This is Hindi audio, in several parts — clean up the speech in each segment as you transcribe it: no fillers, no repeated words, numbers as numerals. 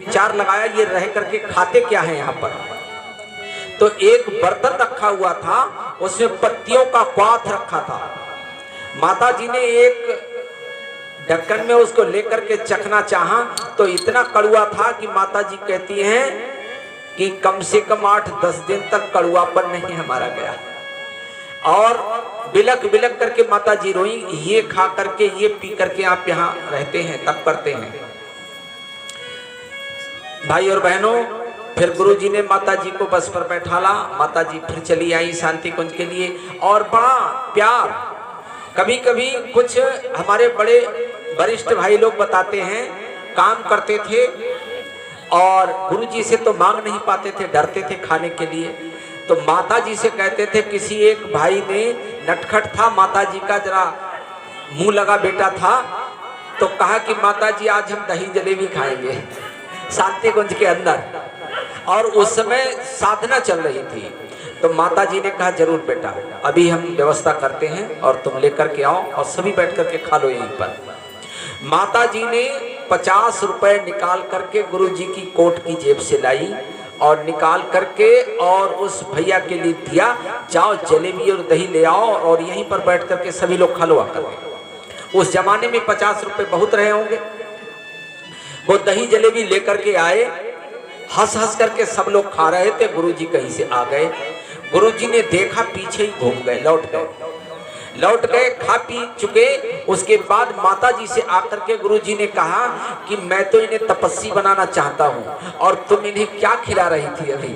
विचार लगाया ये रह करके खाते क्या है यहाँ पर। तो एक बर्तन रखा हुआ था, उसमें पत्तियों का क्वाथ रखा था। माता जी ने एक ढक्कन में उसको लेकर के चखना चाहा तो इतना कड़वा था कि माता जी कहती हैं कि कम से कम 8-10 दिन तक कड़वापन नहीं हमारा गया। और बिलक बिलक करके माता जी रोई, ये खा करके ये पी करके आप यहाँ रहते हैं, तब करते हैं। भाई और बहनों, फिर गुरुजी ने माता जी को बस पर बैठाला। माता जी फिर चली आई शांति कुंज के लिए, और बड़ा प्यार। कभी कभी कुछ हमारे बड़े वरिष्ठ भाई लोग बताते हैं, काम करते थे और गुरुजी से तो मांग नहीं पाते थे, डरते थे खाने के लिए। तो माता जी से कहते थे, किसी एक भाई ने, नटखट था, माता जी का जरा मुंह लगा बेटा था, तो कहा कि माता जी आज हम दही जलेबी खाएंगे शांति कुंज के अंदर। और उस समय साधना चल रही थी। तो माता जी ने कहा जरूर बेटा, अभी हम व्यवस्था करते हैं और तुम लेकर के आओ और सभी बैठ करके खा लो यहीं पर। माता जी ने 50 रुपए निकाल करके गुरु जी की कोट की जेब से लाई और निकाल करके और उस भैया के लिए दिया, जाओ जलेबी और दही ले आओ और यहीं पर बैठ करके सभी लोग खा लो आकर। उस जमाने में 50 रुपए बहुत रहे होंगे। वो दही जलेबी लेकर के आए, हंस हंस करके सब लोग खा रहे थे। गुरुजी कहीं से आ गए, गुरुजी ने देखा, पीछे ही घूम गए, लौट गए, खा पी चुके। उसके बाद माता जी से आकर के गुरुजी ने कहा कि मैं तो इन्हें तपस्वी बनाना चाहता हूँ और तुम इन्हें क्या खिला रही थी अभी।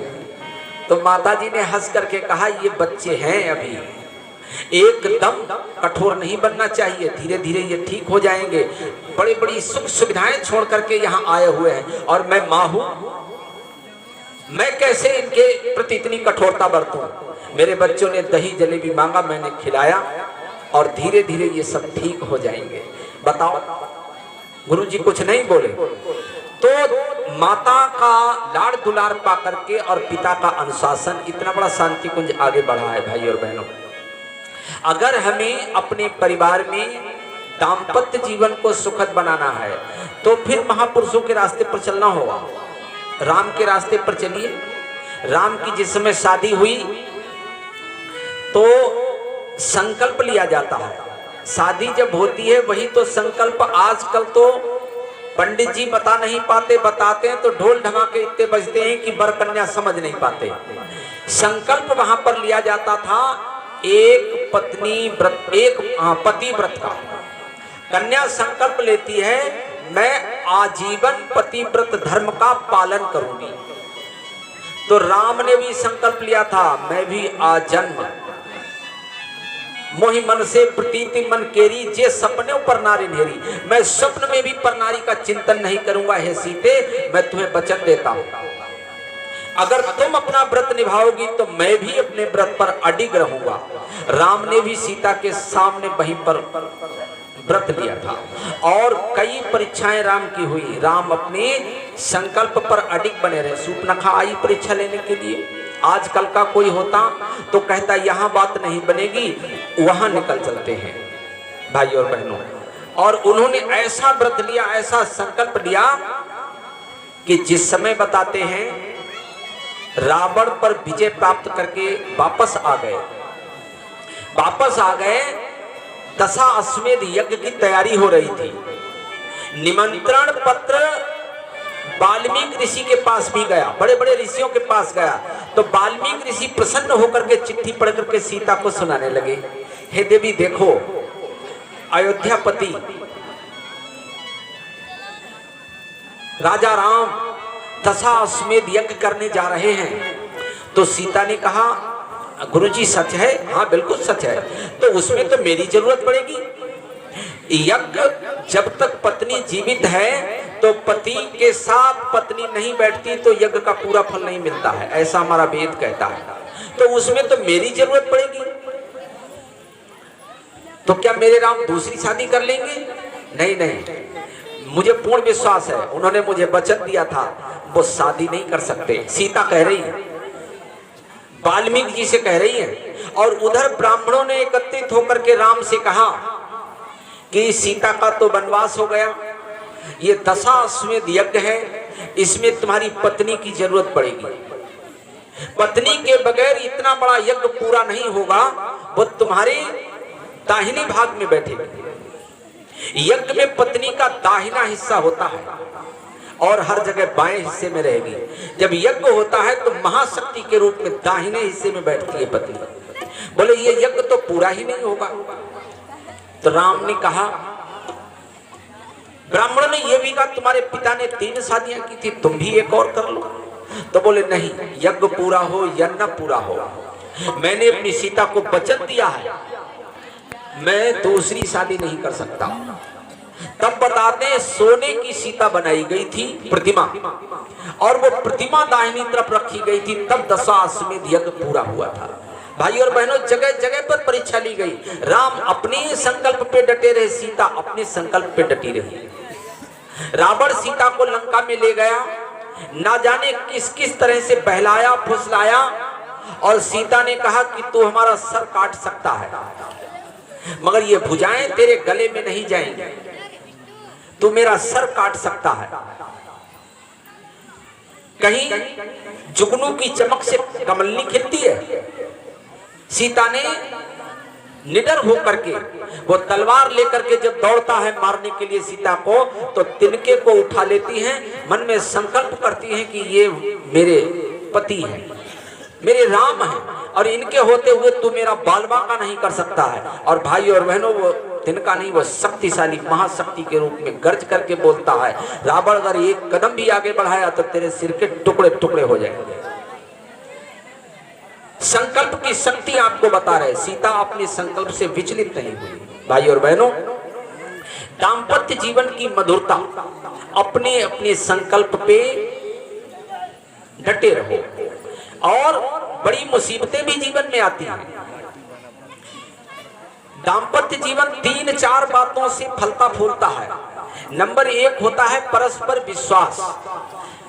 तो माता जी ने हंस करके कहा, ये बच्चे हैं, अभी एकदम कठोर नहीं बनना चाहिए, धीरे धीरे ये ठीक हो जाएंगे। बड़ी बड़ी सुख सुविधाएं छोड़ करके यहाँ आए हुए हैं और मैं माँ हूँ, मैं कैसे इनके प्रति इतनी कठोरता बरतूं। मेरे बच्चों ने दही जलेबी मांगा, मैंने खिलाया और धीरे धीरे ये सब ठीक हो जाएंगे। बताओ, गुरुजी कुछ नहीं बोले। तो माता का लाड़ दुलार पा करके और पिता का अनुशासन, इतना बड़ा शांति कुंज आगे बढ़ा है। भाई और बहनों, अगर हमें अपने परिवार में दाम्पत्य जीवन को सुखद बनाना है तो फिर महापुरुषों के रास्ते पर चलना होगा। राम के रास्ते पर चलिए। राम की जिस समय शादी हुई तो संकल्प लिया जाता है। शादी जब होती है वही तो संकल्प। आजकल तो पंडित जी बता नहीं पाते, बताते हैं तो ढोल ढमाके इतने बजते हैं कि वर कन्या समझ नहीं पाते। संकल्प वहां पर लिया जाता था, एक पत्नी व्रत, एक पति व्रत का। कन्या संकल्प लेती है, मैं आजीवन पतिव्रत धर्म का पालन करूंगी। तो राम ने भी संकल्प लिया था, मैं भी आजन्म मोहि मन से प्रतीति मन केरी, जे सपने पर नारी नेरी, मैं स्वप्न में भी पर नारी का चिंतन नहीं करूंगा। हे सीते, मैं तुम्हें वचन देता हूं, अगर तुम अपना व्रत निभाओगी तो मैं भी अपने व्रत पर अडिग रहूंगा। राम ने भी सीता के सामने वहीं पर व्रत लिया था और कई परीक्षाएं राम की हुई। राम अपने संकल्प पर अडिग बने रहे। सूर्पनखा आई परीक्षा लेने के लिए। आजकल का कोई होता तो कहता यहाँ बात नहीं बनेगी, वहां निकल चलते हैं। भाई और बहनों, और उन्होंने ऐसा व्रत लिया, ऐसा संकल्प लिया कि जिस समय बताते हैं रावण पर विजय प्राप्त करके वापस आ गए। दशा अश्वमेध यज्ञ की तैयारी हो रही थी। निमंत्रण पत्र वाल्मीकि ऋषि के पास भी गया, बड़े बड़े ऋषियों के पास गया। तो वाल्मीकि ऋषि प्रसन्न होकर के चिट्ठी पढ़ करके सीता को सुनाने लगे, हे देवी देखो, अयोध्यापति राजा राम दशा अश्वमेध यज्ञ करने जा रहे हैं। तो सीता ने कहा, गुरुजी सच है? हाँ बिल्कुल सच है। तो उसमें तो मेरी जरूरत पड़ेगी। यज्ञ जब तक पत्नी जीवित है तो पति के साथ पत्नी नहीं बैठती तो यज्ञ का पूरा फल नहीं मिलता है, ऐसा हमारा वेद कहता है। तो उसमें तो मेरी जरूरत पड़ेगी। तो क्या मेरे राम दूसरी शादी कर लेंगे? नहीं नहीं, मुझे पूर्ण विश्वास है, उन्होंने मुझे वचन दिया था, वो शादी नहीं कर सकते। सीता कह रही है, वाल्मीकि जी से कह रही है। और उधर ब्राह्मणों ने एकत्रित होकर के राम से कहा कि सीता का तो वनवास हो गया, ये दशा अश्वमेध यज्ञ है, इसमें तुम्हारी पत्नी की जरूरत पड़ेगी। पत्नी के बगैर इतना बड़ा यज्ञ पूरा नहीं होगा। वो तुम्हारे दाहिने भाग में बैठेगी। यज्ञ में पत्नी का दाहिना हिस्सा होता है और हर जगह बाएं हिस्से में रहेगी। जब यज्ञ होता है तो महाशक्ति के रूप में दाहिने हिस्से में बैठती है पत्नी। बोले ये यज्ञ तो पूरा ही नहीं होगा। तो राम ने कहा, ब्राह्मण ने यह भी कहा तुम्हारे पिता ने 3 शादियां की थी, तुम भी एक और कर लो। तो बोले नहीं, यज्ञ पूरा हो या न पूरा हो, मैंने अपनी सीता को वचन दिया है, मैं दूसरी शादी नहीं कर सकता। तब बताते हैं सोने की सीता बनाई गई थी प्रतिमा, और वो प्रतिमा दाहिनी तरफ रखी गई थी। तब दशाश्वमेध यज्ञ पूरा हुआ था। भाई और बहनों, जगह जगह पर परीक्षा ली गई। राम अपने संकल्प पे डटे रहे, सीता अपने संकल्प पे डटी रही। रावण सीता को लंका में ले गया, ना जाने किस किस तरह से बहलाया फुसलाया, और सीता ने कहा कि तू हमारा सर काट सकता है, मगर ये भुजाएं तेरे गले में नहीं जाएंगी, तू मेरा सर काट सकता है। कहीं जुगनू की चमक से कमलनी खिलती है। सीता ने निडर होकर के, वो तलवार लेकर के जब दौड़ता है मारने के लिए सीता को, तो तिनके को उठा लेती हैं, मन में संकल्प करती हैं कि ये मेरे पति हैं, मेरे राम हैं, और इनके होते हुए तू मेरा बालवा का नहीं कर सकता है। और भाई और बहनों, वो तिनका नहीं, वो शक्तिशाली महाशक्ति के रूप में गर्ज करके बोलता है, रावण अगर एक कदम भी आगे बढ़ाया तो तेरे सिर के टुकड़े टुकड़े हो जाएंगे। संकल्प की शक्ति आपको बता रहे। सीता अपने संकल्प से विचलित नहीं हुई। भाई और बहनों, दाम्पत्य जीवन की मधुरता, अपने अपने संकल्प पे डटे रहो। और बड़ी मुसीबतें भी जीवन में आती हैं। दाम्पत्य जीवन 3-4 बातों से फलता फूलता है। नंबर 1 होता है परस्पर विश्वास।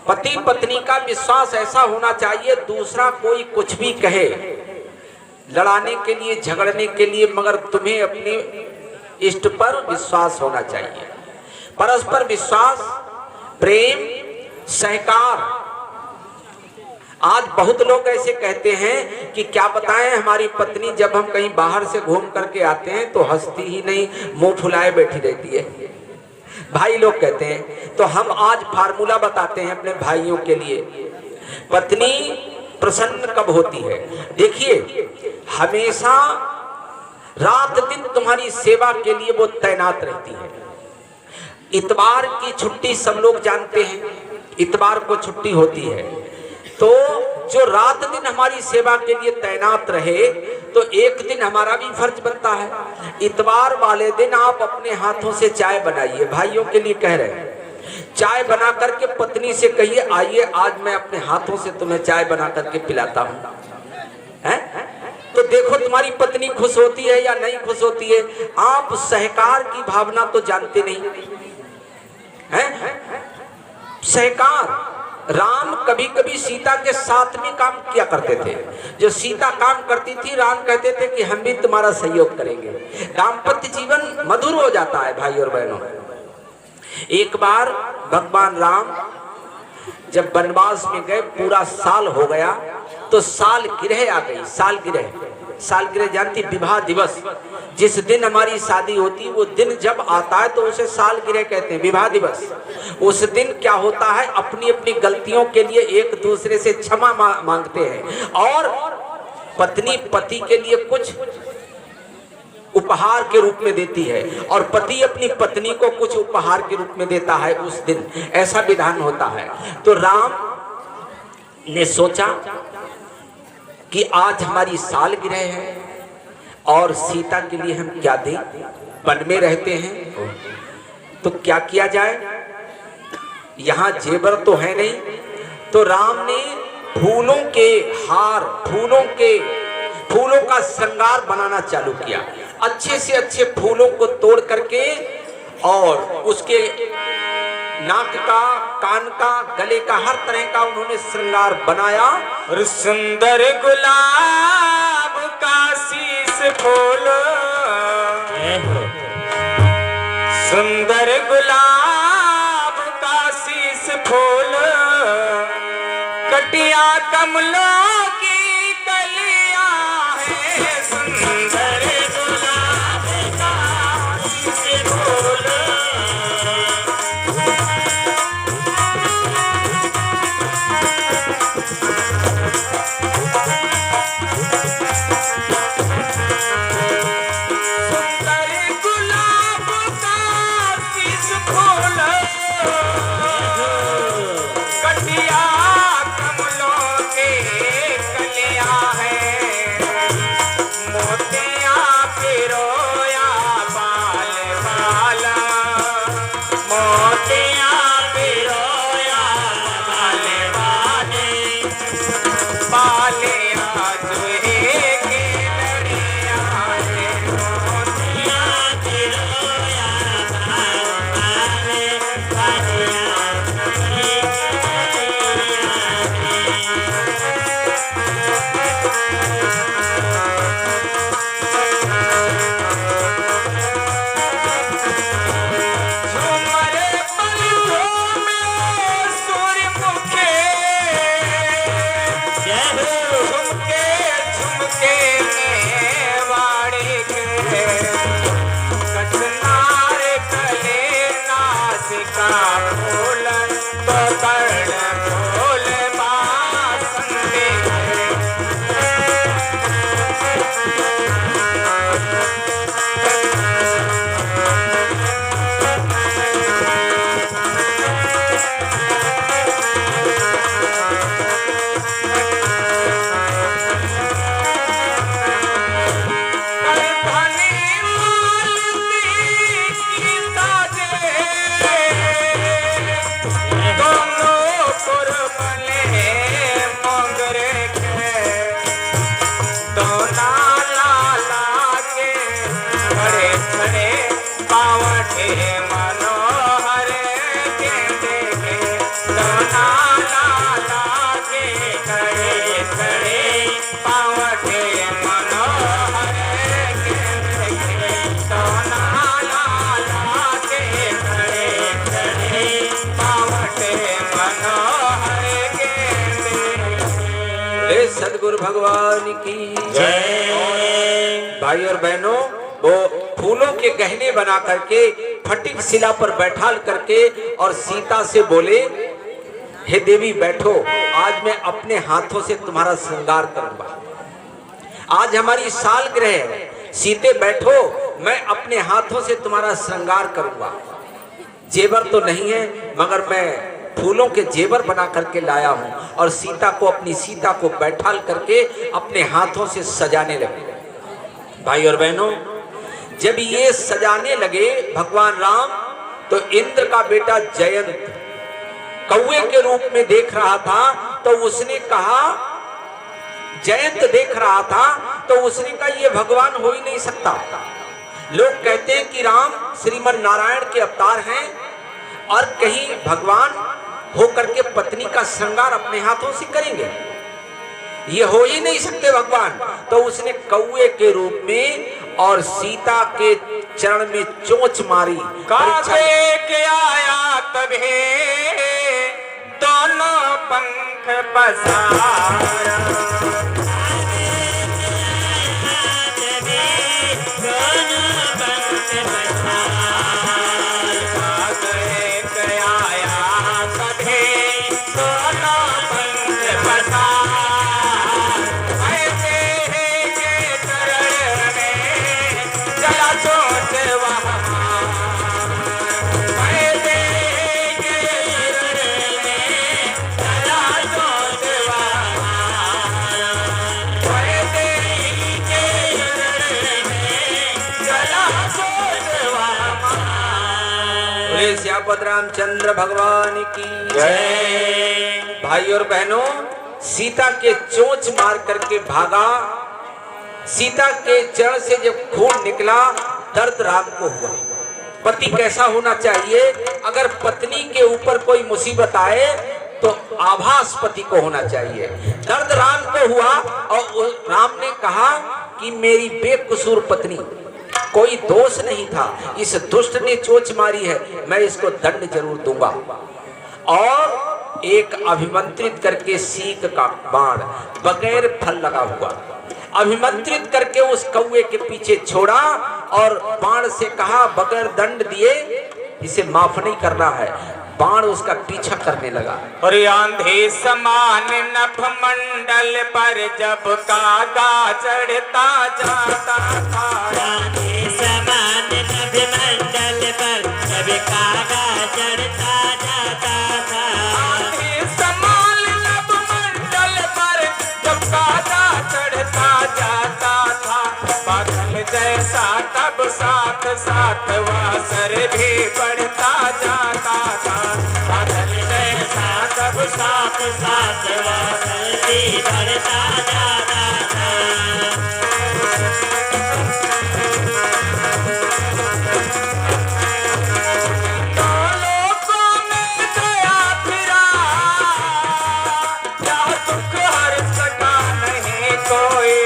पति पत्नी का विश्वास ऐसा होना चाहिए, दूसरा कोई कुछ भी कहे लड़ाने के लिए, झगड़ने के लिए, मगर तुम्हें अपने इष्ट पर विश्वास होना चाहिए। परस्पर विश्वास, प्रेम, सहकार। आज बहुत लोग ऐसे कहते हैं कि क्या बताएं, हमारी पत्नी जब हम कहीं बाहर से घूम करके आते हैं तो हंसती ही नहीं, मुंह फुलाए बैठी रहती है। भाई लोग कहते हैं। तो हम आज फार्मूला बताते हैं अपने भाइयों के लिए। पत्नी प्रसन्न कब होती है? देखिए, हमेशा रात दिन तुम्हारी सेवा के लिए वो तैनात रहती है। इतवार की छुट्टी सब लोग जानते हैं, इतवार को छुट्टी होती है। तो जो रात दिन हमारी सेवा के लिए तैनात रहे, तो एक दिन हमारा भी फर्ज बनता है। इतवार वाले दिन आप अपने हाथों से चाय बनाइए। भाइयों के लिए कह रहे हैं, चाय बना करके पत्नी से कहिए, आइए आज मैं अपने हाथों से तुम्हें चाय बना करके पिलाता हूँ। हैं? तो देखो तुम्हारी पत्नी खुश होती है या नहीं खुश होती है। आप सहकार की भावना तो जानते नहीं हैं। सहकार, राम कभी कभी सीता के साथ में काम किया करते थे। जो सीता काम करती थी, राम कहते थे कि हम भी तुम्हारा सहयोग करेंगे। दाम्पत्य जीवन मधुर हो जाता है। भाई और बहनों, एक बार भगवान राम जब वनवास में गए, पूरा साल हो गया, तो सालगिरह आ गई। सालगिरह जानती, विवाह दिवस, जिस दिन हमारी शादी होती, वो दिन जब आता है तो उसे सालगिरह कहते हैं, विवाह दिवस। उस दिन क्या होता है, अपनी अपनी गलतियों के लिए एक दूसरे से क्षमा मांगते हैं, और पत्नी पति के लिए कुछ उपहार के रूप में देती है, और पति अपनी पत्नी को कुछ उपहार के रूप में देता है उस दिन। ऐसा विधान होता है। तो राम ने सोचा कि आज हमारी सालगिरह है और सीता के लिए हम क्या दें, वन में रहते हैं, तो क्या किया जाए, यहाँ जेवर तो है नहीं। तो राम ने फूलों के हार, फूलों का श्रृंगार बनाना चालू किया। अच्छे से अच्छे फूलों को तोड़ करके, और उसके नाक का, कान का, गले का, हर तरह का उन्होंने श्रृंगार बनाया। और सुंदर गुलाब का शीश फूल, सुंदर गुलाब का शीश फूल कटिया कमलों की कलियां है सुंदर गुलाब का फूल। सदगुरु भगवान की जय। भाई और बहनों, वो फूलों के गहने बना करके फटिक शिला पर बैठाल करके और सीता से बोले, हे देवी बैठो, आज मैं अपने हाथों से तुम्हारा श्रृंगार करूंगा। आज हमारी सालगिरह है, सीते बैठो, मैं अपने हाथों से तुम्हारा श्रृंगार करूंगा। जेवर तो नहीं है, मगर मैं फूलों के जेवर बना करके लाया हूं। और सीता को बैठाल करके अपने हाथों से सजाने लगे। भाई और बहनों, जब ये सजाने लगे भगवान राम, तो इंद्र का बेटा जयंत कौवे के रूप में देख रहा था। तो उसने कहा, जयंत देख रहा था तो उसने कहा ये भगवान हो ही नहीं सकता। लोग कहते हैं कि राम श्रीमन नारायण के अवतार हैं और कहीं भगवान होकर के पत्नी का श्रृंगार अपने हाथों से करेंगे, ये हो ही नहीं सकते भगवान। तो उसने कौवे के रूप में और सीता के चरण में चोंच मारी। काहे के आया तबे दोनों पंख पसारा, श्यापद रामचंद्र भगवान की जय। भाई और बहनों, सीता के चोंच मार करके भागा। सीता के चरण से जब खून निकला, दर्द राम को हुआ। पति कैसा होना चाहिए? अगर पत्नी के ऊपर कोई मुसीबत आए तो आभास पति को होना चाहिए। दर्द राम को हुआ और राम ने कहा कि मेरी बेकसूर पत्नी, कोई दोष नहीं था, इस दुष्ट ने चोंच मारी है, मैं इसको दंड जरूर दूंगा। और एक अभिमंत्रित करके सीक का बाण बगैर फल लगा हुआ अभिमंत्रित करके उस कौवे के पीछे छोड़ा और बाण से कहा बगैर दंड दिए इसे माफ नहीं करना है। बाण उसका पीछा करने लगा। और आंधे समान नभ मंडल पर जब कागा चढ़ता जाता था, आंधे समान नभ मंडल पर जब कागा चढ़ता जाता था, आंधे समान नभ मंडल पर जब कागा चढ़ता जाता था, बादल जैसा तब साथ साथ वासर भी बढ़ता जाता था, बादल जैसा तब साथ साथ वासर भी बढ़ता जाता था। लोगों में गया फिरा, क्या दुख हर सका नहीं कोई,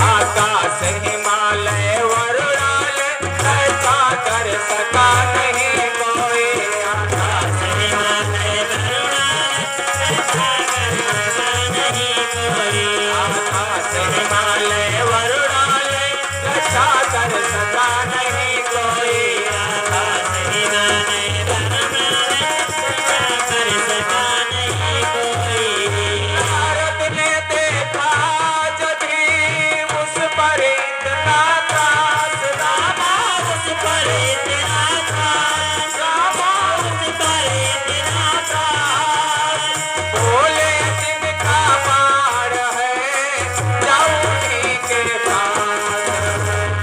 आकाश हिमालय वरुणाल ऐसा कर सका नहीं कोई, आकाश हिमालय वरुणाल ऐसा कर सका नहीं कोई, आकाश हिमालय वरुणाल ऐसा कर सका नहीं कोई, आकाश हिमालय वरुणाल ऐसा कर सका नहीं कोई। नारद ने देखा जब ही उस पर इतना त्रास, रामा उस पर इतना त्रास, रामा उस पर इतना त्रास, बोले जिनका मार है जाऊं उन्हीं के पास,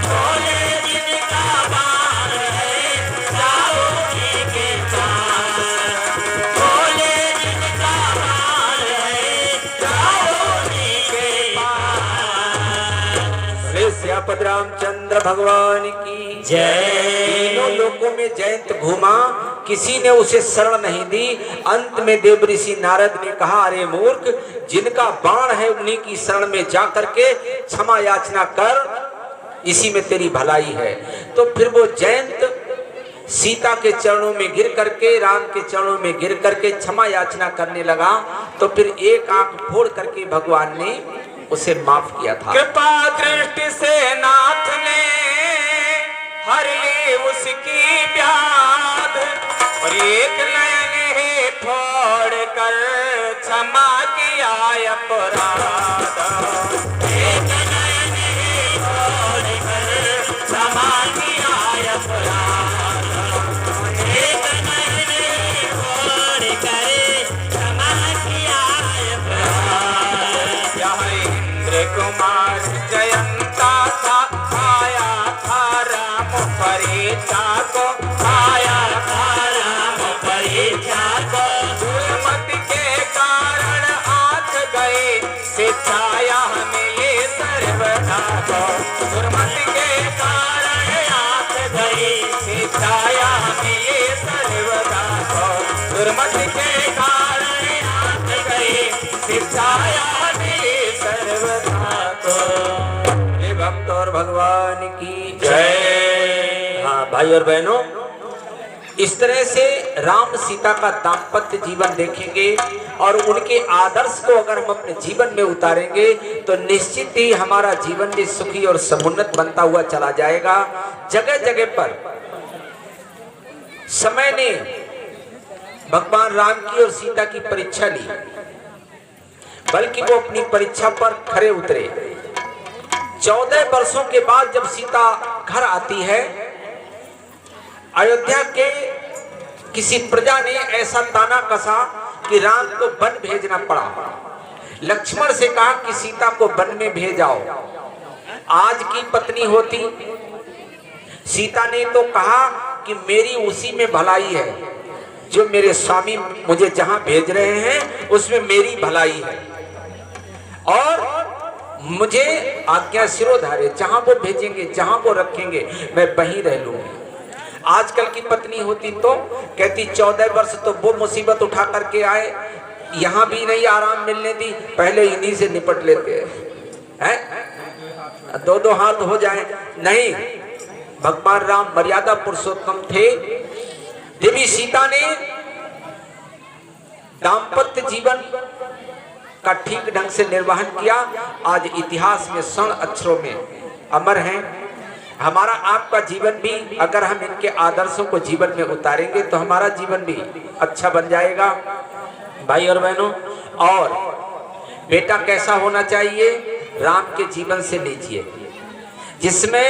बोले जिनका बाण है जाओ उन्हीं के पास, बोले जिनका बाण है जाओ उन्हीं के पास। श्री श्यापद रामचंद्र भगवान की तीनों लोकों में जयंत घूमा, किसी ने उसे शरण नहीं दी। अंत में देव ऋषि नारद ने कहा अरे मूर्ख, जिनका बाण है उन्हीं की शरण में जा करके क्षमा याचना कर, इसी में तेरी भलाई है। तो फिर वो जयंत सीता के चरणों में गिर करके, राम के चरणों में गिर करके क्षमा याचना करने लगा। तो फिर एक आंख फोड़ करके भगवान ने उसे माफ किया था। कृपा दृष्टि से नाथ ने हर ली उसकी व्याध, और एक नयन ही फोड़ कर क्षमा किया अपराध, एक नयन ही फोड़ कर क्षमा किया अपराध, एक नयन ही फोड़ कर क्षमा किया अपराध। यह इंद्र कुमार जयंता था, आया था राम परीक्षा को, आया था राम परीक्षा को, दुर्मति के कारण आंख गए, शिक्षाया मिली सर्वथा को, दुर्मति के कारण आंख गई, शिक्षाया मिली सर्वथा को, दुर्मति के कारण आंख गई, शिक्षाया मिली सर्वथा को। हे भक्त और भगवान की जय। हाँ भाई और बहनों, इस तरह से राम सीता का दाम्पत्य जीवन देखेंगे और उनके आदर्श को अगर हम अपने जीवन में उतारेंगे तो निश्चित ही हमारा जीवन भी सुखी और समुन्नत बनता हुआ चला जाएगा। जगह जगह पर समय ने भगवान राम की और सीता की परीक्षा ली, बल्कि वो अपनी परीक्षा पर खरे उतरे। 14 वर्षों के बाद जब सीता घर आती है, अयोध्या के किसी प्रजा ने ऐसा ताना कसा कि राम को वन भेजना पड़ा। लक्ष्मण से कहा कि सीता को वन में भेजाओ। आज की पत्नी होती सीता ने तो कहा कि मेरी उसी में भलाई है, जो मेरे स्वामी मुझे जहां भेज रहे हैं उसमें मेरी भलाई है, और मुझे आज्ञा सिरोधार्य, जहां वो भेजेंगे, जहां वो रखेंगे, मैं वहीं रह लूंगी। आजकल की पत्नी होती तो कहती 14 वर्ष तो वो मुसीबत उठा करके आए, यहाँ भी नहीं आराम मिलने दी, पहले इन्हीं से निपट लेते हैं, दो दो हाथ हो जाए। नहीं, भगवान राम मर्यादा पुरुषोत्तम थे। देवी सीता ने दाम्पत्य जीवन का ठीक ढंग से निर्वहन किया, आज इतिहास में स्वर्ण अक्षरों में अमर हैं। हमारा आपका जीवन भी अगर हम इनके आदर्शों को जीवन में उतारेंगे तो हमारा जीवन भी अच्छा बन जाएगा। भाई और बहनों, और बेटा कैसा होना चाहिए? राम के जीवन से लीजिए, जिसमें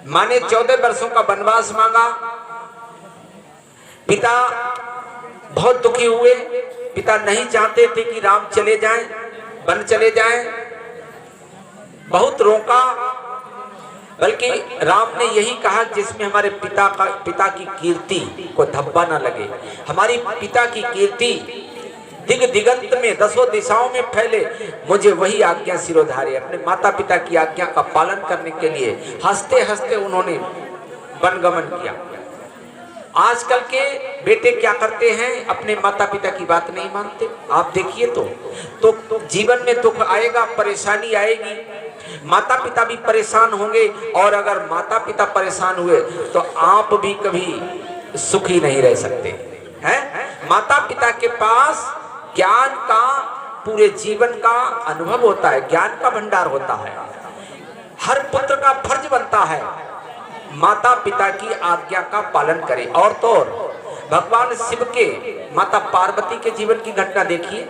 माँ ने 14 वर्षों का वनवास मांगा। पिता बहुत दुखी हुए, पिता नहीं चाहते थे कि राम चले जाएं, वन चले जाएं, बहुत रोका, बल्कि राम ने यही कहा जिसमें हमारे पिता की कीर्ति को धब्बा ना लगे। हमारी पिता की कीर्ति दिग दिगंत में दसों दिशाओं में फैले, मुझे वही आज्ञा सिरोधार्य। अपने माता पिता की आज्ञा का पालन करने के लिए हंसते हंसते उन्होंने वनगमन किया। आजकल के बेटे क्या करते हैं? अपने माता पिता की बात नहीं मानते। आप देखिए तो जीवन में दुख आएगा, परेशानी आएगी, माता पिता भी परेशान होंगे, और अगर माता पिता परेशान हुए तो आप भी कभी सुखी नहीं रह सकते हैं। माता पिता के पास ज्ञान का, पूरे जीवन का अनुभव होता है, ज्ञान का भंडार होता है। हर पुत्र का फर्ज बनता है माता पिता की आज्ञा का पालन करे। और तो और भगवान शिव के माता पार्वती के जीवन की घटना देखिए,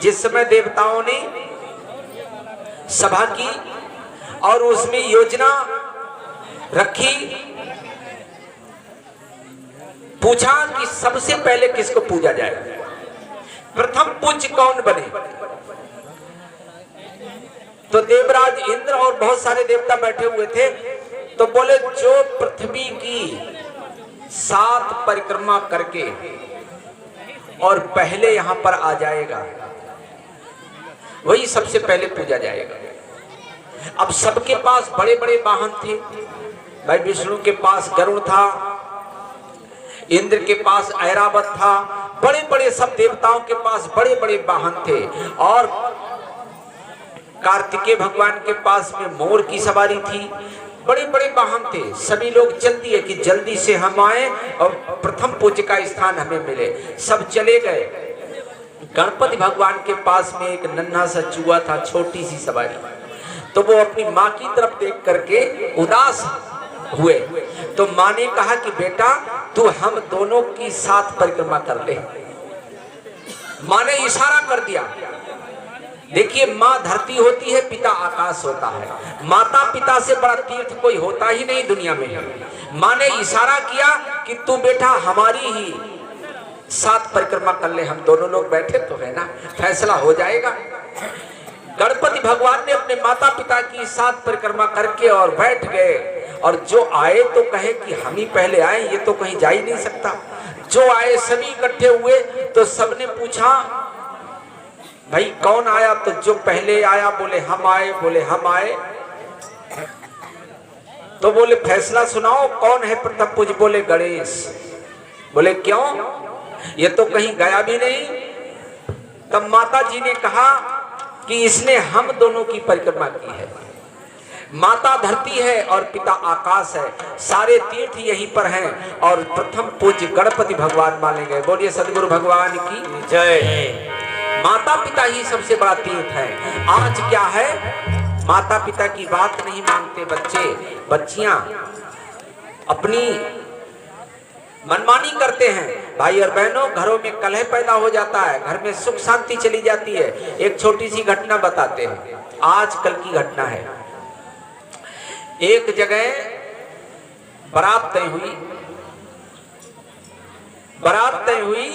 जिस समय देवताओं ने सभा की और उसमें योजना रखी, पूछा कि सबसे पहले किसको पूजा जाए, प्रथम पूज्य कौन बने। तो देवराज इंद्र और बहुत सारे देवता बैठे हुए थे, तो बोले जो पृथ्वी की 7 परिक्रमा करके और पहले यहां पर आ जाएगा वही सबसे पहले पूजा जाएगा। अब सबके पास बड़े बड़े वाहन थे। भाई विष्णु के पास गरुड़ था, इंद्र के पास ऐरावत था, बड़े बड़े सब देवताओं के पास बड़े बड़े वाहन थे। और कार्तिकेय भगवान के पास में मोर की सवारी थी, बड़े बड़े वाहन थे। सभी लोग जल्दी है कि जल्दी से हम आए और प्रथम पूज्य का स्थान हमें मिले। सब चले गए। गणपति भगवान के पास में एक नन्हा सा चूहा था, छोटी सी सवारी। तो वो अपनी माँ की तरफ देख करके उदास हुए। तो माँ ने कहा कि बेटा तू हम दोनों की 7 परिक्रमा कर ले। माँ ने इशारा कर दिया। देखिए, माँ धरती होती है, पिता आकाश होता है। माता पिता से बड़ा तीर्थ कोई होता ही नहीं दुनिया में। माँ ने इशारा किया कि तू बेटा हमारी ही 7 परिक्रमा कर ले। हम दोनों लोग बैठे तो है ना, फैसला हो जाएगा। गणपति भगवान ने अपने माता पिता की 7 परिक्रमा करके और बैठ गए। और जो आए तो कहे कि हम ही पहले आए, ये तो कहीं जा ही नहीं सकता। जो आए सभी इकट्ठे हुए, तो सबने पूछा भाई कौन आया? तो जो पहले आया बोले हम आए, बोले हम आए। तो बोले फैसला सुनाओ, कौन है प्रथम पूज्य? बोले गणेश। बोले क्यों? ये तो कहीं गया भी नहीं। तब माता जी ने कहा कि इसने हम दोनों की परिक्रमा की है। माता धरती है और पिता आकाश है, सारे तीर्थ यहीं पर हैं और प्रथम पूज्य गणपति भगवान माने गए। बोलिए सदगुरु भगवान की जय। माता पिता ही सबसे बड़ा तीर्थ है। आज क्या है, माता पिता की बात नहीं मानते बच्चे बच्चियां, अपनी मनमानी करते हैं। भाई और बहनों, घरों में कलह पैदा हो जाता है, घर में सुख शांति चली जाती है। एक छोटी सी घटना बताते हैं, आज कल की घटना है। एक जगह बारात तय हुई। बारात तय हुई,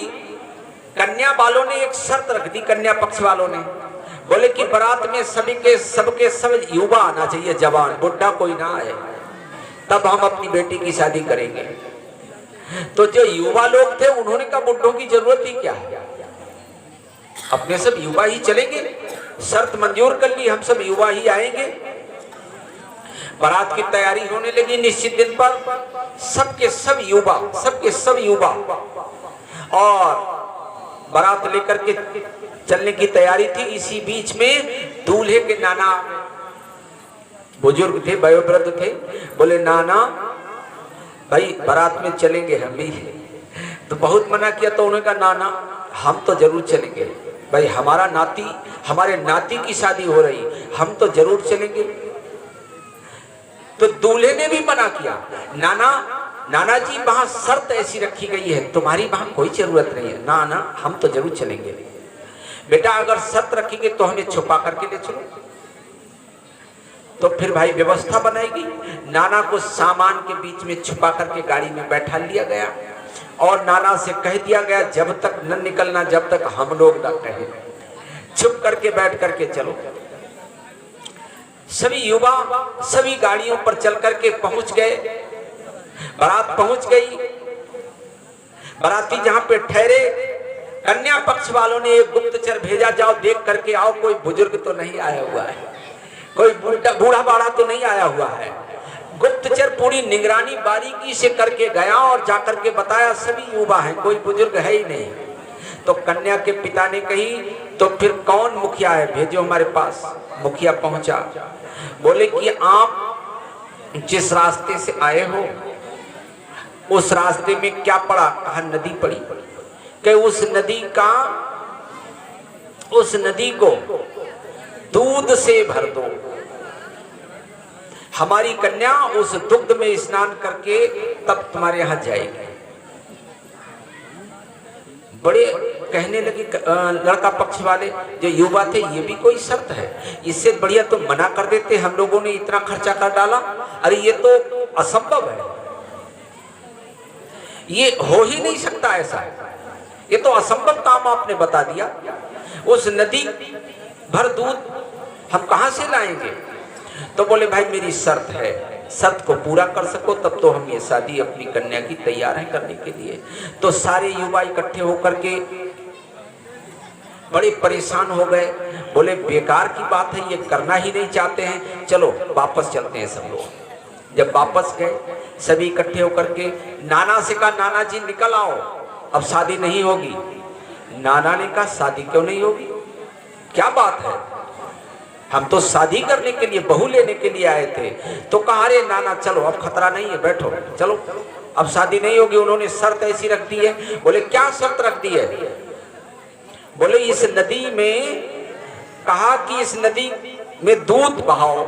कन्या वालों ने एक शर्त रख दी। कन्या पक्ष वालों ने बोले कि बारात में सबके सब युवा आना चाहिए, जवान, बुढ़ा कोई ना आए, तब हम अपनी बेटी की शादी करेंगे। तो जो युवा लोग थे उन्होंने कहा बुढ़ों की जरूरत ही क्या है, अपने सब युवा ही चलेंगे। शर्त मंजूर कर ली, हम सब युवा ही आएंगे। बारात की तैयारी होने लगी। निश्चित दिन पर सबके सब युवा और बारात लेकर के चलने की तैयारी थी। इसी बीच में दूल्हे के नाना बुजुर्ग थे, वयोवृद्ध थे, बोले नाना भाई बारात में चलेंगे हम भी। तो बहुत मना किया, तो उन्होंने कहा नाना हम तो जरूर चलेंगे भाई, हमारा नाती, हमारे नाती की शादी हो रही, हम तो जरूर चलेंगे। तो दूल्हे ने भी मना किया, नाना जी वहां शर्त ऐसी रखी गई है, तुम्हारी वहां कोई जरूरत नहीं है। ना ना, हम तो जरूर चलेंगे। बेटा अगर शर्त रखेंगे तो हमें छुपा करके ले चलो। तो फिर भाई व्यवस्था बनाएगी। नाना को सामान के बीच में छुपा करके गाड़ी में बैठा लिया गया और नाना से कह दिया गया जब तक न निकलना, जब तक हम लोग न कहें, छुप करके बैठ करके चलो। सभी युवा सभी गाड़ियों पर चल करके पहुंच गए, बारात पहुंच गई। बाराती जहां पे ठहरे, कन्या पक्ष वालों ने एक गुप्तचर भेजा, जाओ देख करके आओ कोई बुजुर्ग तो नहीं आया हुआ है, कोई बूढ़ा बाड़ा तो नहीं आया हुआ है। गुप्तचर पूरी निगरानी बारीकी से करके गया और जाकर के बताया सभी युवा हैं, कोई बुजुर्ग है ही नहीं। तो कन्या के पिता ने कही तो फिर कौन मुखिया है, भेजो हमारे पास। मुखिया पहुंचा, बोले कि आप जिस रास्ते से आए हो उस रास्ते में क्या पड़ा? कहा नदी पड़ी। कि उस नदी को दूध से भर दो, हमारी कन्या उस दुग्ध में स्नान करके तब तुम्हारे यहां जाएगी। बड़े कहने लगे लड़का पक्ष वाले जो युवा थे, ये भी कोई शर्त है, इससे बढ़िया तो मना कर देते, हम लोगों ने इतना खर्चा कर डाला, अरे ये तो असंभव है, ये हो ही नहीं सकता ऐसा, ये तो असंभव काम आपने बता दिया। उस नदी भर दूध हम कहां से लाएंगे? तो बोले भाई मेरी शर्त है, शर्त को पूरा कर सको तब तो हम ये शादी अपनी कन्या की तैयार हैं करने के लिए। तो सारे युवा इकट्ठे होकर के बड़े परेशान हो गए, बोले बेकार की बात है, ये करना ही नहीं चाहते हैं, चलो वापस चलते हैं सब लोग। जब वापस गए सभी इकट्ठे होकर के नाना से कहा नाना जी निकल आओ, अब शादी नहीं होगी। नाना ने कहा शादी क्यों नहीं होगी, क्या बात है, हम तो शादी करने के लिए, बहू लेने के लिए आए थे। तो कहा अरे नाना चलो अब खतरा नहीं है, बैठो चलो अब शादी नहीं होगी। उन्होंने शर्त ऐसी रख दी है। बोले क्या शर्त रख दी है? बोले इस नदी में, कहा कि इस नदी में दूध बहाओ,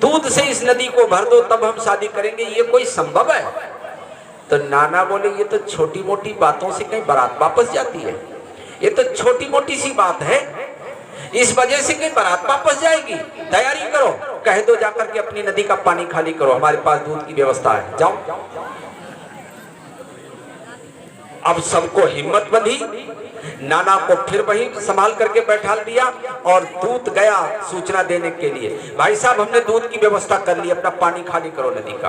दूध से इस नदी को भर दो तब हम शादी करेंगे, ये कोई संभव है? तो नाना बोले ये तो छोटी मोटी बातों से कहीं बारात वापस जाती है, ये तो छोटी मोटी सी बात है, इस वजह से कहीं बारात वापस जाएगी? तैयारी करो, कह दो जाकर के अपनी नदी का पानी खाली करो, हमारे पास दूध की व्यवस्था है, जाओ। अब सबको हिम्मत बंधी, नाना को फिर वही संभाल करके बैठा दिया और दूत गया सूचना देने के लिए, भाई साहब हमने दूध की व्यवस्था कर ली, अपना पानी खाली करो नदी का।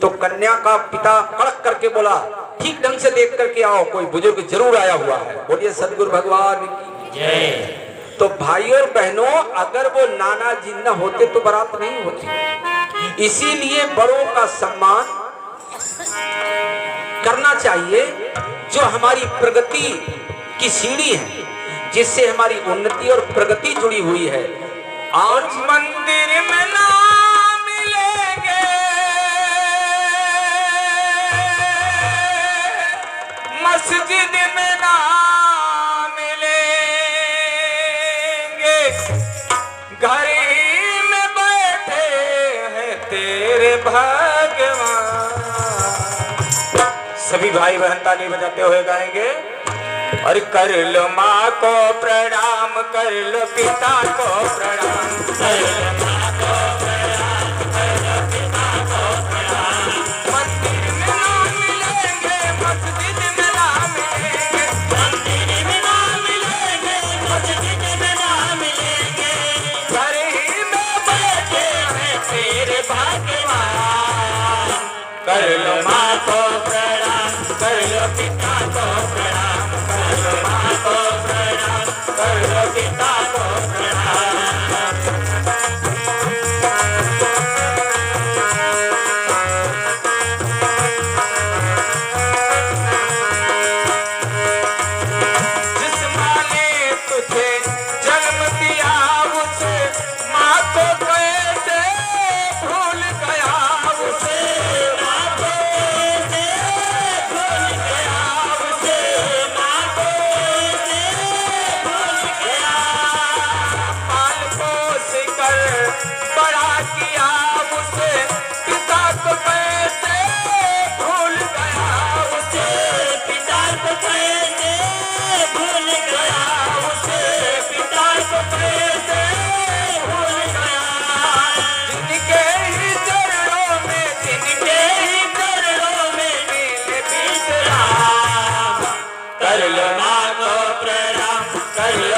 तो कन्या का पिता कड़क करके बोला ठीक ढंग से देख करके आओ, कोई बुजुर्ग जरूर आया हुआ है, बोलिए सदगुरु भगवान की जय। तो भाई और बहनों अगर वो नाना जी न होते तो बारात नहीं होती, इसीलिए बड़ों का सम्मान करना चाहिए, जो हमारी प्रगति की सीढ़ी है, जिससे हमारी उन्नति और प्रगति जुड़ी हुई है। आज मंदिर में ना मिलेंगे, मस्जिद में ना मिलेंगे, घर में बैठे हैं तेरे भगवान। सभी भाई बहन ताली बजाते हुए गाएंगे। और कर लो माँ को प्रणाम, कर लो पिता को प्रणाम, कर लो माँ को प्रणाम, कर लो पिता को प्रणाम। मंदिर में ना मिलेंगे, मस्जिद में ना मिलेंगे, मंदिर में ना मिलेंगे, मस्जिद में ना मिलेंगे, घर ही में बैठे हैं तेरे भगवान। कर लो माँ को प्रणाम, कर लो पिता को प्रणाम, माँ को प्रणाम, कर लो पिता को प्रणाम।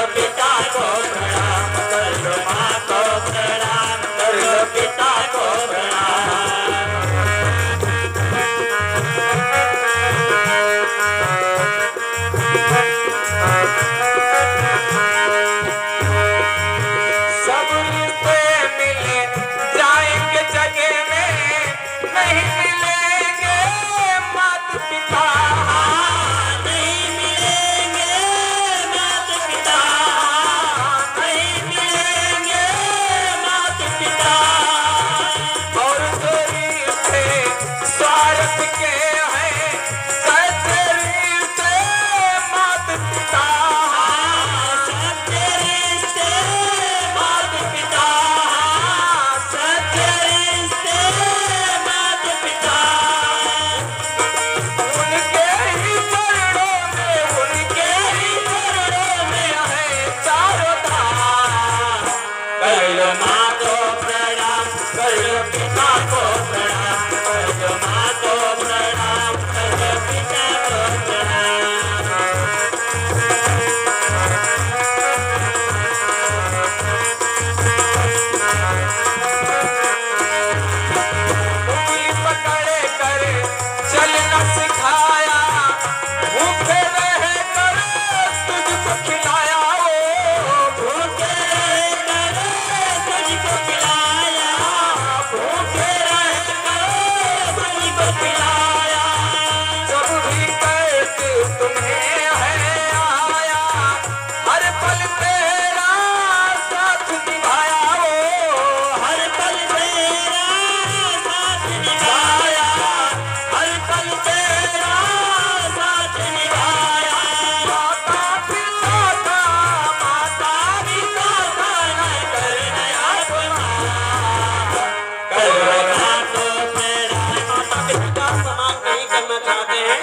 लो पिता को प्रणाम, कर लो माँ को प्रणाम, कर लो पिता को प्रणाम। सब रिश्ते मिले जाएंगे जगह में, नहीं मिलेंगे माता पिता, नहीं मिलेंगे माता पिता, नहीं मिलेंगे माता पिता। और जो रिश्ते स्वार्थ के हैं, सच्चे रिश्ते माता पिता, सच्चे रिश्ते माता पिता, सच्चे रिश्ते माता पिता। उनके ही चरणों में, उनके ही चरणों में है चारों धाम। कर लो माँ को प्रणाम, कर लो पिता को प्रणाम, कर लो माँ को प्रणाम, कर लो पिता को प्रणाम। उंगली पकड़े कर चलना सिखाया, भूखे रह कर तुझको खिलाया, ओ भूखे रहकर तुझको खिलाया, भूखे रह कर तुझको खिलाया। जब भी कर्ज तुम्हें है आया, हर पल तेरा साथ निभाया, ओ हर पल तेरा साथ निभाया, हर पल तेरा साथ निभाया। माता पिता का, माता पिता का न करना अपमान, कर लो माँ को प्रणाम। माता पिता सम्मान नहीं करना चाहते हैं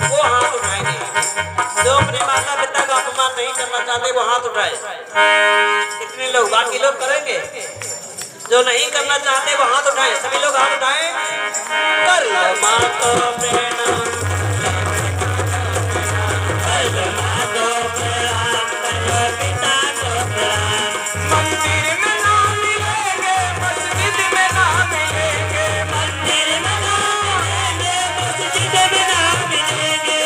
वो हाथ उठाएंगे, जो अपने माता पिता का अपमान नहीं करना चाहते वो हाथ उठाए। कितने लोग, बाकी लोग करेंगे, जो नहीं करना चाहते वो हाथ उठाए। सभी लोग हाथ उठाए, कर लो माँ को प्रणाम, कर लो माँ को प्रणाम, कर लो पिता को प्रणाम। मंदिर में ना मिलेंगे, मस्जिद में ना मिलेंगे, मंदिर में ना मिलेंगे, मस्जिद में ना मिलेंगे,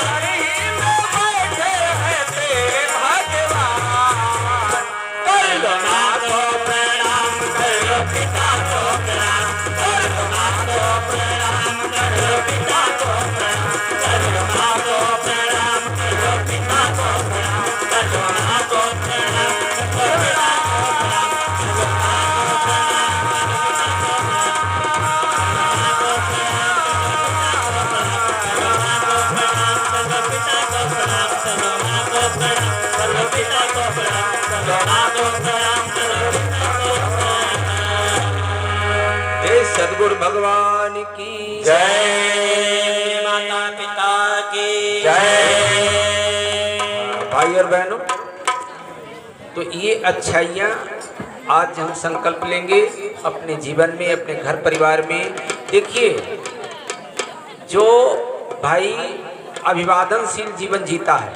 घर ही में बैठे हैं तेरे भगवान। कर लो माँ को प्रणाम, कर लो पिता को प्रणाम, कर लो माँ को प्रणाम, कर लो पिता को प्रणाम, कर लो माँ को प्रणाम, कर लो पिता को प्रणाम, कर लो माँ को प्रणाम, कर लो पिता हे सद्गुरु भगवान की जय, माता पिता की जय। भाई और बहनों, तो ये अच्छाइयाँ आज हम संकल्प लेंगे अपने जीवन में, अपने घर परिवार में। देखिए, जो भाई अभिवादनशील जीवन जीता है,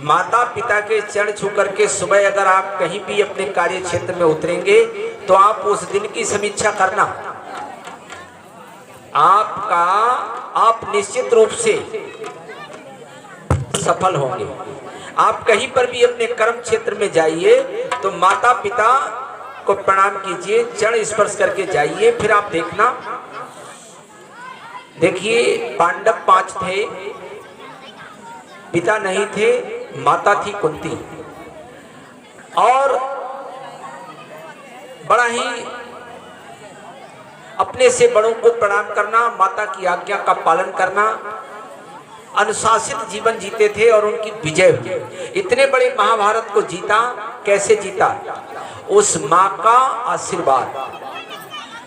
माता पिता के चरण छू करके सुबह अगर आप कहीं भी अपने कार्य क्षेत्र में उतरेंगे तो आप उस दिन की समीक्षा करना, आप निश्चित रूप से सफल होंगे। आप कहीं पर भी अपने कर्म क्षेत्र में जाइए तो माता पिता को प्रणाम कीजिए, चरण स्पर्श करके जाइए, फिर आप देखना। देखिए, पांडव 5 थे, पिता नहीं थे, माता थी कुंती, और बड़ा ही अपने से बड़ों को प्रणाम करना, माता की आज्ञा का पालन करना, अनुशासित जीवन जीते थे और उनकी विजय हुई। इतने बड़े महाभारत को जीता, कैसे जीता? उस माँ का आशीर्वाद,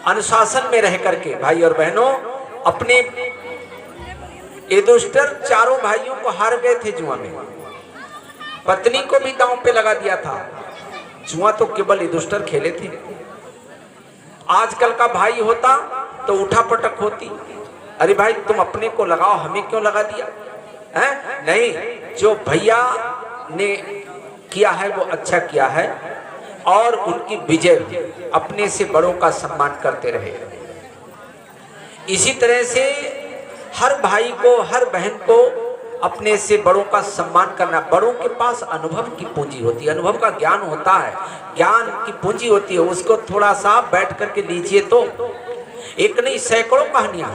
अनुशासन में रह करके। भाई और बहनों, अपने युधिष्ठिर चारों भाइयों को हार गए थे जुआ में, पत्नी को भी दांव पे लगा दिया था। जुआ तो केवल युधिष्ठिर खेले थे। आजकल का भाई होता तो उठा पटक होती, अरे भाई तुम अपने को लगाओ, हमें क्यों लगा दिया है? नहीं, जो भैया ने किया है वो अच्छा किया है, और उनकी विजय अपने से बड़ों का सम्मान करते रहे। इसी तरह से हर भाई को, हर बहन को अपने से बड़ों का सम्मान करना। बड़ों के पास अनुभव की पूंजी होती है, अनुभव का ज्ञान होता है, ज्ञान की पूंजी होती है, उसको थोड़ा सा बैठ करके लीजिए तो एक नहीं सैकड़ों कहानियां।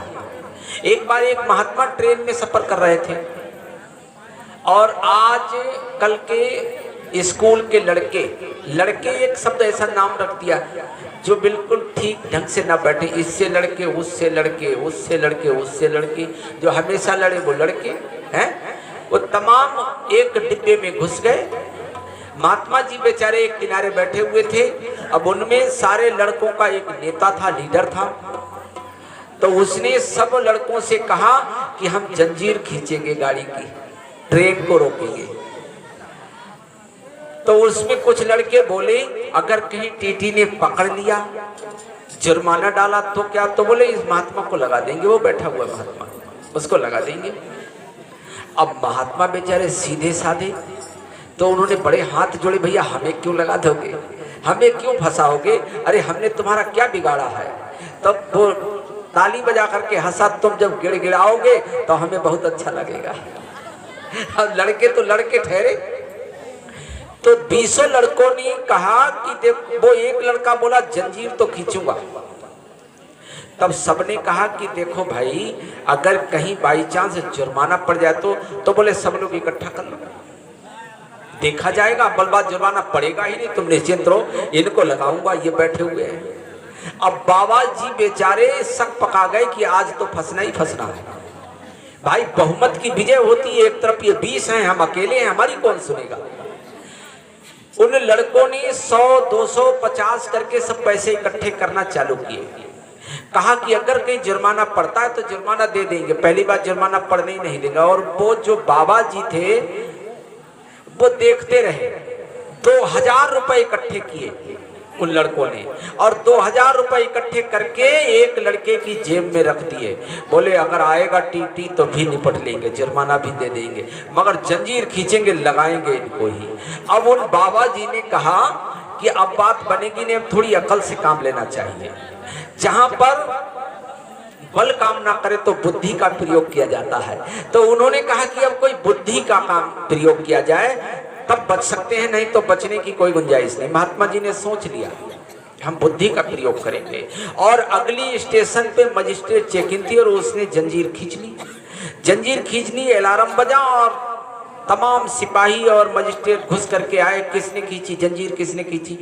एक बार एक महात्मा ट्रेन में सफर कर रहे थे और आज कल के स्कूल के लड़के एक शब्द ऐसा नाम रख दिया जो बिल्कुल ठीक ढंग से ना बैठे, इससे लड़के, उससे लड़के, उससे लड़के, उससे लड़के, जो हमेशा लड़े वो लड़के हैं, वो तमाम एक डिब्बे में घुस गए। महात्मा जी बेचारे एक किनारे बैठे हुए थे। अब उनमें सारे लड़कों का एक नेता था, लीडर था, तो उसने सब लड़कों से कहा कि हम जंजीर खींचेंगे गाड़ी की, ट्रेन को रोकेंगे। तो उसमें कुछ लड़के बोले अगर कहीं टीटी ने पकड़ लिया, जुर्माना डाला तो क्या? तो बोले इस महात्मा को लगा देंगे, वो बैठा हुआ महात्मा, उसको लगा देंगे। अब महात्मा बेचारे सीधे साधे, तो उन्होंने बड़े हाथ जोड़े, भैया हमें क्यों लगा दोगे, हमें क्यों फंसाओगे, अरे हमने तुम्हारा क्या बिगाड़ा है? तब वो ताली बजा करके हंसा, तुम जब गिड़गिड़ाओगे तो हमें बहुत अच्छा लगेगा। अब लड़के तो लड़के ठहरे, तो 20 लड़कों ने कहा कि देख, वो एक लड़का बोला जंजीर तो खींचूंगा। तब सबने कहा कि देखो भाई, अगर कहीं बाई चांस जुर्माना पड़ जाए तो बोले सब लोग इकट्ठा कर लो, देखा जाएगा, बलबाद जुर्माना पड़ेगा ही नहीं, तुम निश्चिंत रहो, इनको लगाऊंगा, ये बैठे हुए हैं। अब बाबा जी बेचारे शक पका गए कि आज तो फंसना ही फंसना है। भाई बहुमत की विजय होती है, एक तरफ ये 20 हैं, हम अकेले हैं, हमारी कौन सुनेगा। उन लड़कों ने 100, 200, 50 करके सब पैसे इकट्ठे करना चालू किए। कहा कि अगर कहीं जुर्माना पड़ता है तो जुर्माना दे देंगे, पहली बार जुर्माना पड़ने ही नहीं देंगे। और वो जो बाबा जी थे वो देखते रहे। 2000 रुपए इकट्ठे किए उन लड़कों ने, और 2000 रुपए इकट्ठे करके एक लड़के की जेब में रख दिए। बोले अगर आएगा टीटी तो भी निपट लेंगे, जुर्माना भी दे देंगे, मगर जंजीर खींचेंगे, लगाएंगे इनको ही। अब उन बाबा जी ने कहा कि अब बात बनेगी नहीं, अब थोड़ी अकल से काम लेना चाहिए। जहां पर बल काम ना करे तो बुद्धि का प्रयोग किया जाता है। तो उन्होंने कहा कि अब कोई बुद्धि का काम प्रयोग किया जाए, तब बच सकते हैं, नहीं तो बचने की कोई गुंजाइश नहीं। महात्मा जी ने सोच लिया हम बुद्धि का प्रयोग करेंगे, और अगली स्टेशन पे मजिस्ट्रेट चेक इन थी और उसने जंजीर खींच ली। जंजीर खींचनी, अलार्म बजा और तमाम सिपाही और मजिस्ट्रेट घुस करके आए, किसने खींची जंजीर, किसने खींची?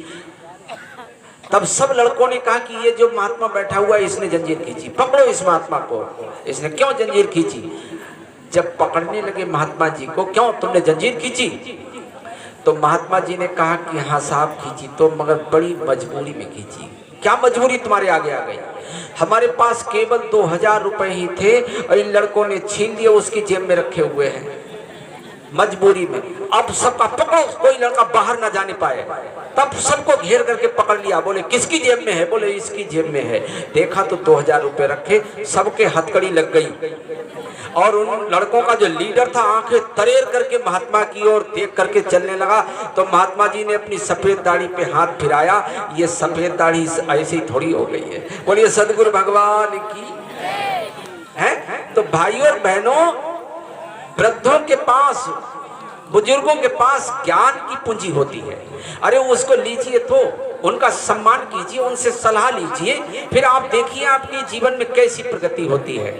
तब सब लड़कों ने कहा कि ये जो महात्मा बैठा हुआ है इसने जंजीर खींची, पकड़ो इस महात्मा को, इसने क्यों जंजीर खींची? जब पकड़ने लगे महात्मा जी को, क्यों तुमने जंजीर खींची? तो महात्मा जी ने कहा कि हाँ साहब खींची, तो मगर बड़ी मजबूरी में खींची। क्या मजबूरी तुम्हारे आगे आ गई? हमारे पास केवल 2000 रुपए ही थे और इन लड़कों ने छीन लिए, उसकी जेब में रखे हुए हैं मजबूरी में। अब सबका पकड़ो, कोई लड़का बाहर ना जाने पाए। तब सबको घेर करके पकड़ लिया। बोले किसकी जेब में है? बोले इसकी जेब में है। देखा तो 2000 रुपए रखे, सबके हथकड़ी लग गई। और उन लड़कों का जो लीडर था आंखें तरेर करके महात्मा की ओर देख करके चलने लगा। तो महात्मा जी ने अपनी सफेद दाढ़ी पे हाथ फिराया। ये सफेद दाढ़ी ऐसी थोड़ी हो गई है। बोलिए सदगुरु भगवान की है। तो भाइयों और बहनों, वृद्धों के पास, बुजुर्गों के पास ज्ञान की पूंजी होती है। अरे उसको लीजिए, तो उनका सम्मान कीजिए, उनसे सलाह लीजिए, फिर आप देखिए आपके जीवन में कैसी प्रगति होती है।